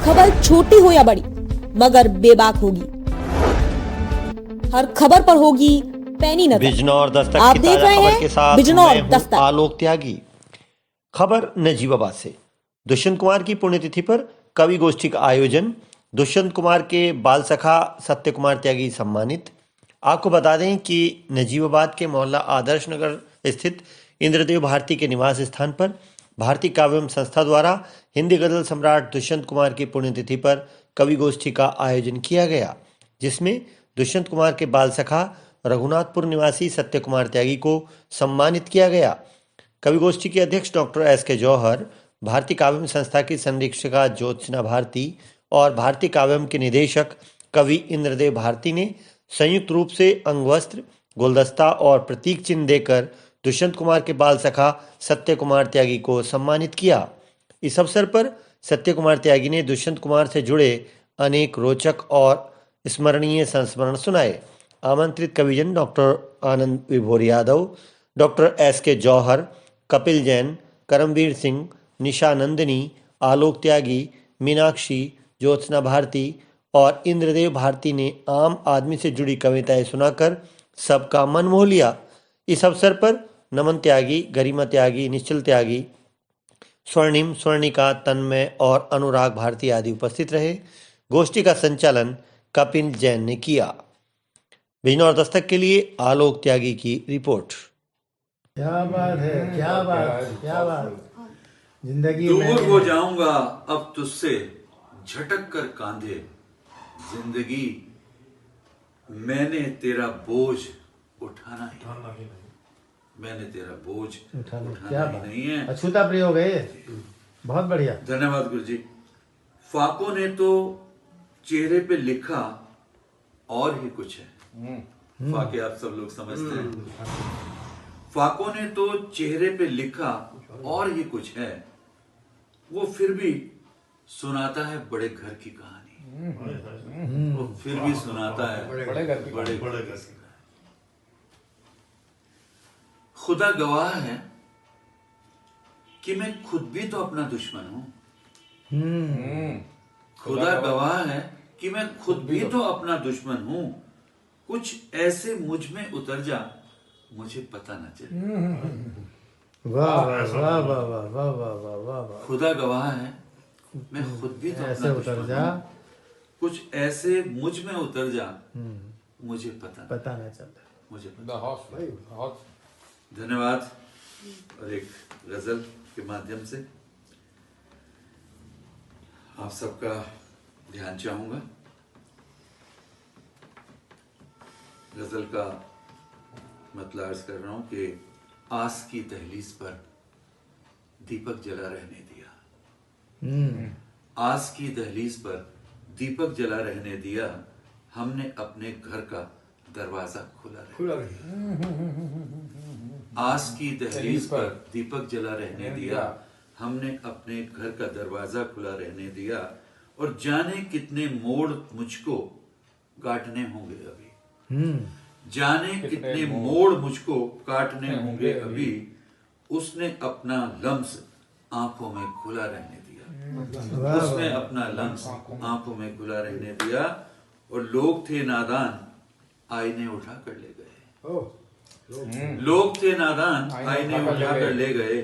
खबर छोटी हो या बड़ी मगर बेबाक होगी। हर खबर पर होगी पैनी नजर। बिजनौर दस्तक आप की देख ताजा रहे खबर हैं के साथ बिजनौर मैं हूं दस्तक। आलोक त्यागी। खबर नजीबाबाद से। दुष्यंत कुमार की पुण्यतिथि पर कवि गोष्ठी का आयोजन। दुष्यंत कुमार के बाल सखा सत्य कुमार त्यागी सम्मानित। आपको बता दें कि नजीबाबाद के मोहल्ला आदर्श नगर स्थित इंद्रदेव भारती के निवास स्थान पर भारतीय काव्य एवं संस्था द्वारा हिंदी गजल सम्राट दुष्यंत कुमार की पुण्यतिथि पर कवि गोष्ठी का आयोजन किया गया, जिसमें दुष्यंत कुमार के बाल सखा रघुनाथपुर निवासी सत्य कुमार त्यागी को सम्मानित किया गया। कवि गोष्ठी के अध्यक्ष डॉक्टर एस.के. जौहर, भारतीय काव्यम संस्था की संरक्षिका ज्योत्सना भारती और भारतीय काव्यम के निदेशक कवि इंद्रदेव भारती ने संयुक्त रूप से अंगवस्त्र, गुलदस्ता और प्रतीक चिन्ह देकर दुष्यंत कुमार के बाल सखा सत्य कुमार त्यागी को सम्मानित किया। इस अवसर पर सत्य कुमार त्यागी ने दुष्यंत कुमार से जुड़े अनेक रोचक और स्मरणीय संस्मरण सुनाए। आमंत्रित कविजन डॉक्टर आनंद विभोर यादव, डॉक्टर एस.के. जौहर, कपिल जैन, करमवीर सिंह, निशा नंदिनी, आलोक त्यागी, मीनाक्षी, ज्योत्सना भारती और इंद्रदेव भारती ने आम आदमी से जुड़ी कविताएं सुनाकर सबका मन मोह लिया। इस अवसर पर नमन त्यागी, गरिमा त्यागी, निश्चल त्यागी, स्वर्णिम, स्वर्णिका, तन्मय और अनुराग भारती आदि उपस्थित रहे। गोष्ठी का संचालन कपिल जैन ने किया। बिजनौर दस्तक के लिए आलोक त्यागी की रिपोर्ट। क्या बात है, क्या बात, क्या बात। जिंदगी दूर हो जाऊंगा अब तुझसे झटक कर कांधे, जिंदगी मैंने तेरा बोझ उठाना ही नहीं। मैंने तेरा बोझ उठाना क्या ही बात नहीं है। अछूता प्रिय हो गए, बहुत बढ़िया। धन्यवाद गुरु जी। फाकों ने तो चेहरे पे लिखा और ही कुछ है। फाके आप सब लोग समझते हैं। फाकों ने तो चेहरे पे लिखा और ही कुछ है, वो फिर भी सुनाता है बड़े घर की कहानी। वो फिर भी सुनाता है बड़े घर की कहानी। खुदा गवाह है कि मैं खुद भी तो अपना दुश्मन हूं। खुदा गवाह है कि मैं खुद भी तो अपना दुश्मन हूं। कुछ ऐसे मुझ में उतर जा, मुझे पता न चले। वाह वाह वाह वाह वाह वाह वाह वाह वाह वाह। खुदा गवाह है मैं खुद भी तो ऐसे अपना उतर दुश्मन जा, हूं। कुछ ऐसे मुझ में उतर जा, मुझे पता नहीं चलता। मुझे पता। धन्यवाद। और एक गजल के माध्यम से आप सबका ध्यान चाहूंगा। गजल का मतलब अर्ज कर रहा हूं कि आस की दहलीज पर दीपक जला रहने दिया। आस की दहलीज पर दीपक जला रहने दिया, हमने अपने घर का दरवाजा खुला रखा। आस की दहलीज पर दीपक जला रहने दिया, हमने अपने घर का दरवाजा खुला रहने दिया। और जाने कितने मोड़ मुझको काटने होंगे अभी। जाने कितने मोड़ मुझको काटने होंगे अभी। उसने अपना लम्स आंखों में खुला रहने दिया। उसने अपना लम्स आंखों में खुला रहने दिया। और लोग थे नादान, आईने उठा कर ले गए। लोग थे नादान, आईने उठा कर ले गए।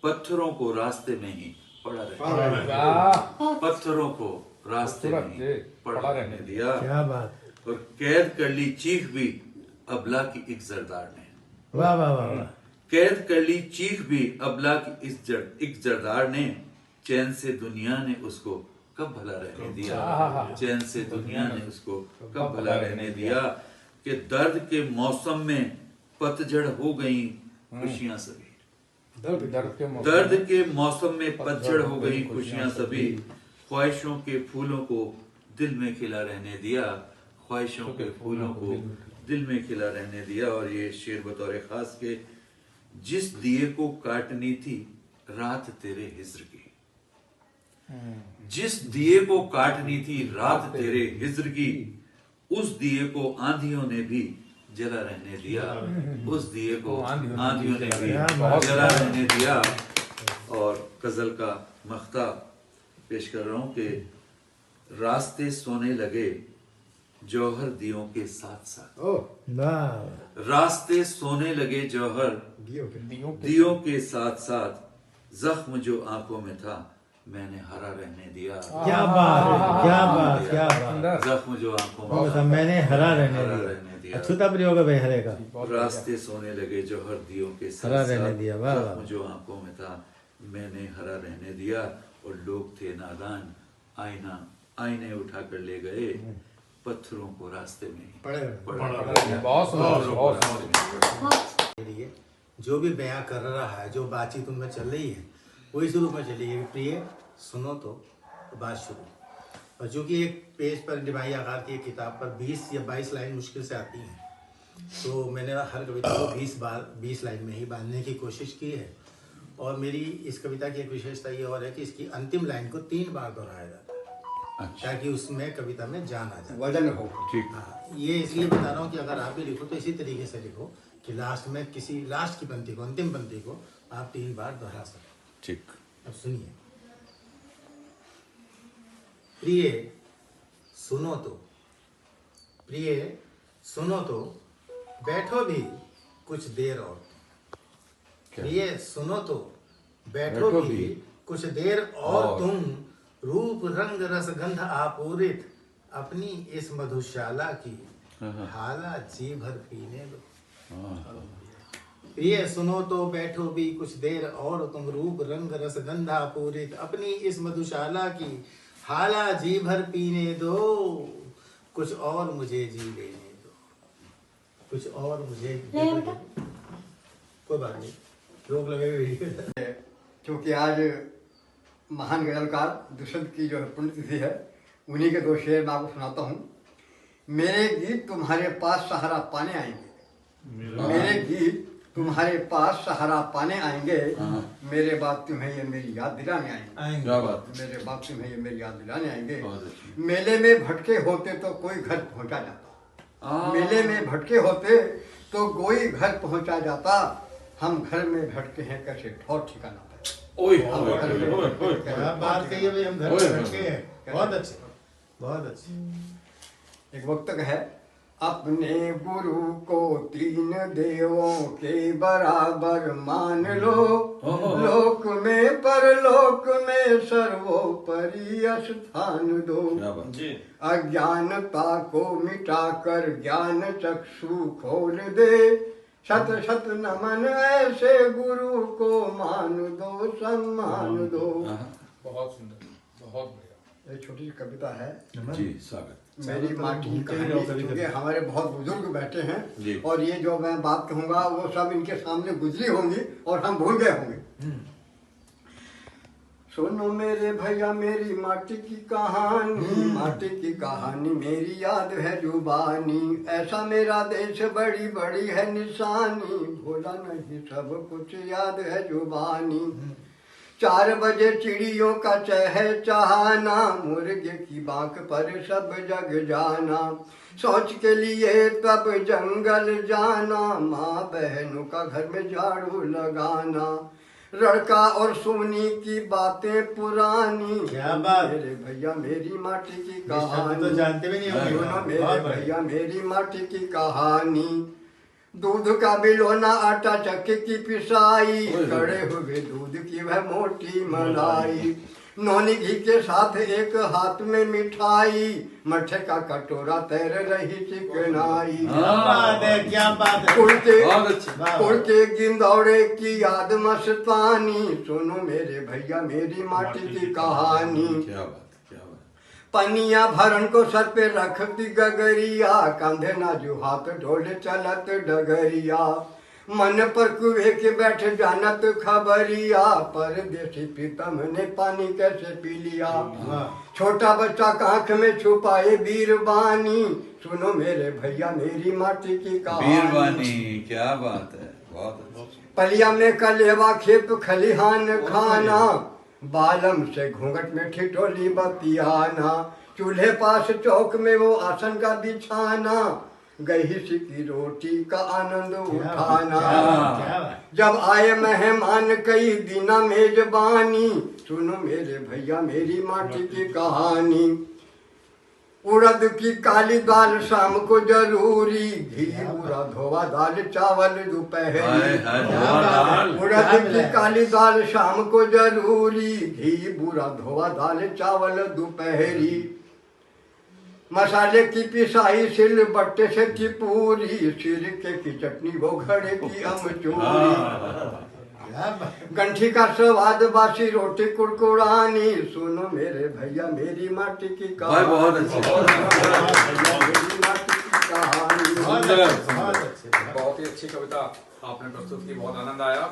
पत्थरों को रास्ते में ही पड़ा रहने। पत्थरों को रास्ते में ही पड़ा रहने दिया। क्या बात। और कैद कर ली चीख भी अबला की एक जरदार ने। वाह वाह वाह वाह। कैद कर ली चीख भी अबला की एक जरदार ने। चैन से दुनिया ने उसको कब भला रहने दिया। चैन से दुनिया ने उसको कब भला रहने दिया। कि दर्द के मौसम में पतझड़ हो गई खुशियां सभी। दर्द के मौसम में पतझड़ हो गई खुशियां सभी। ख्वाहिशों के फूलों को दिल में खिला रहने दिया। ख्वाहिशों के फूलों को दिल में खिला रहने दिया। और ये शेर बतौर खास के, जिस दिए को काटनी थी रात तेरे हिज्र की। जिस दिए को काटनी थी रात तेरे हिज्र की, उस दिए को आंधियों ने भी जला रहने दिया। उस दिए को आंधियों ने भी जला रहने दिया। और गजल का मख्ता पेश कर रहा हूं कि रास्ते सोने लगे जौहर दियों के साथ साथ। वाह रास्ते सोने लगे जौहर दियों के साथ साथ, जख्म जो आंखों में था मैंने हरा रहने दिया। क्या बात है, क्या बात, क्या बात। जख्म जो आंखों वो में बता, था मैंने हरा रहने रहने दिया। दिया। अछूता प्रयोग है भाई हरे का। रास्ते सोने लगे जौहर दियों के साथ हरा रहने साथ, दिया, वाह, जख्म वाह। जो आंखों में था मैंने हरा रहने दिया। और लोग थे नादान, आईने उठा कर ले गए, पत्थरों को रास्ते में ही पड़े पड़ा। बहुत सुंदर, बहुत सुंदर। के लिए जो भी बयां कर रहा है, जो बातचीत उनमें चल रही है, वही शुरू में चली है। प्रिय सुनो तो बात शुरू। और चूंकि एक पेज पर डिबाई आकार की एक किताब पर 20 या 22 लाइन मुश्किल से आती हैं, तो मैंने हर कविता को 20 लाइन में ही बांधने की कोशिश की है। और मेरी इस कविता की एक विशेषता ये और है कि इसकी अंतिम लाइन को 3 बार दोहराया जाता है, ताकि उसमें कविता में जान आ जाए, वजन हो। ठीक। हाँ, ये इसलिए बता रहा हूँ कि अगर आप भी लिखो तो इसी तरीके से लिखो कि लास्ट में किसी लास्ट की पंक्ति को, अंतिम पंक्ति को आप 3 बार दोहरा सकें। ठीक। अब सुनिए। प्रिय सुनो तो, प्रिय सुनो तो, बैठो भी कुछ देर और। प्रिय सुनो तो, बैठो भी कुछ देर और तुम, रूप रंग रस गंध आपूरित अपनी इस मधुशाला की हाला जी भर पीने दो। प्रिय सुनो तो, बैठो भी कुछ देर और तुम, रूप रंग रस गंध आपूरित अपनी इस मधुशाला की हाला जी भर पीने दो। कुछ और मुझे जी लेने दो, कुछ और मुझे कोई बात नहीं, रोक लगे। क्योंकि आज महान गजलकार दुष्यंत की जो पुण्यतिथि है, उन्हीं के 2 शेर मैं आपको सुनाता हूँ। मेरे गीत तुम्हारे पास सहारा पाने आएंगे, मेरे गीत तुम्हारे पास सहारा पाने आएंगे, मेरे बाद तुम्हें ये मेरी याद दिलाने आएंगे। क्या बात। मेरे बाद तुम्हें ये मेरी याद दिलाने आएंगे। बहुत अच्छी। मेले में भटके होते तो कोई घर पहुंचा जाता, मेले में भटके होते तो कोई घर पहुंचा जाता, हम घर में भटके हैं कैसे ठौर ठिकाना पाए। ओए क्या बात कही है भाई, हम घर में बैठे हैं। बहुत अच्छे, बहुत अच्छे। एक वक्त है, अपने गुरु को 3 देवों के बराबर मान लो, लोक में परलोक में सर्वोपरि स्थान दो। अज्ञानता को मिटाकर ज्ञान चक्षु खोल दे, शत शत नमन ऐसे गुरु को मान दो, सम्मान दो। बहुत सुंदर, बहुत बढ़िया। एक छोटी सी कविता है जी, स्वागत। मेरी माटी की कहानी, क्योंकि हमारे बहुत बुजुर्ग बैठे जी। हैं और ये जो मैं बात कहूंगा वो सब इनके सामने गुजरी होंगी और हम भूल गए होंगे। सुनो मेरे भैया मेरी माटी की कहानी, माटी की कहानी मेरी याद है जुबानी, ऐसा मेरा देश बड़ी बड़ी है निशानी, भूला नहीं सब कुछ याद है जुबानी। 4 बजे चिड़ियों का चहचहाना, मुर्गे की बांक पर सब जग जाना, सोच के लिए तब जंगल जाना, माँ बहनों का घर में झाड़ू लगाना, लड़का और सोनी की बातें पुरानी। क्या बात। मेरे भैया मेरी माटी की तो कहानी, जानते भी नहीं होंगे। सुनो मेरे बहुत बढ़िया। भैया मेरी माटी की कहानी। दूध का बिलोना आटा चक्की की पिसाई, कड़े हुए दूध की वह मोटी मलाई, नौनी घी के साथ एक हाथ में मिठाई, मठे का कटोरा तैर रही चिकनाई। क्या बात है, क्या बात है। बहुत अच्छी। उड़के गिंदौड़े की याद मस्तानी, सुनो मेरे भैया मेरी माटी की कहानी। क्या बात, क्या बात। पनिया भरन को सर पे रखती गगरिया, कंधे नाजू हाथ ढोल चलत डगरिया, मन पर कुएं के बैठ जानत खबरिया, परदेसी प्रीतम ने पानी कैसे पी लिया, छोटा बच्चा कांख में छुपाए बीरबानी, सुनो मेरे भैया मेरी माटी की कहानी। बीरबानी, क्या बात है, बहुत अच्छी। पलिया में कलेवा खेप खलिहान खाना, बालम से घूंघट में ठिठोली बतियाना, चूल्हे पास चौक में वो आसन का बिछाना, गही की रोटी का आनंद उठाना, जब आए मेहमान कई दिना मेजबानी, सुनो मेरे भैया मेरी माटी की कहानी। उड़द की काली दाल शाम को जरूरी, घी पूरा धोवा दाल चावल दोपहरी। उड़द की काली दाल शाम को जरूरी, घी पूरा धोवा दाल चावल दोपहरी। मसाले की पिसाई सिल बट्टे से की पूरी, सिरके की चटनी वो घड़े की अमचूरी। गंठी का स्वाद बासी रोटी कुड़कुड़ानी, सुनो मेरे भैया मेरी माटी की कहानी। बहुत अच्छी मेरी माटी की कहानी। बहुत ही अच्छी कविता आपने प्रस्तुत की, बहुत आनंद आया।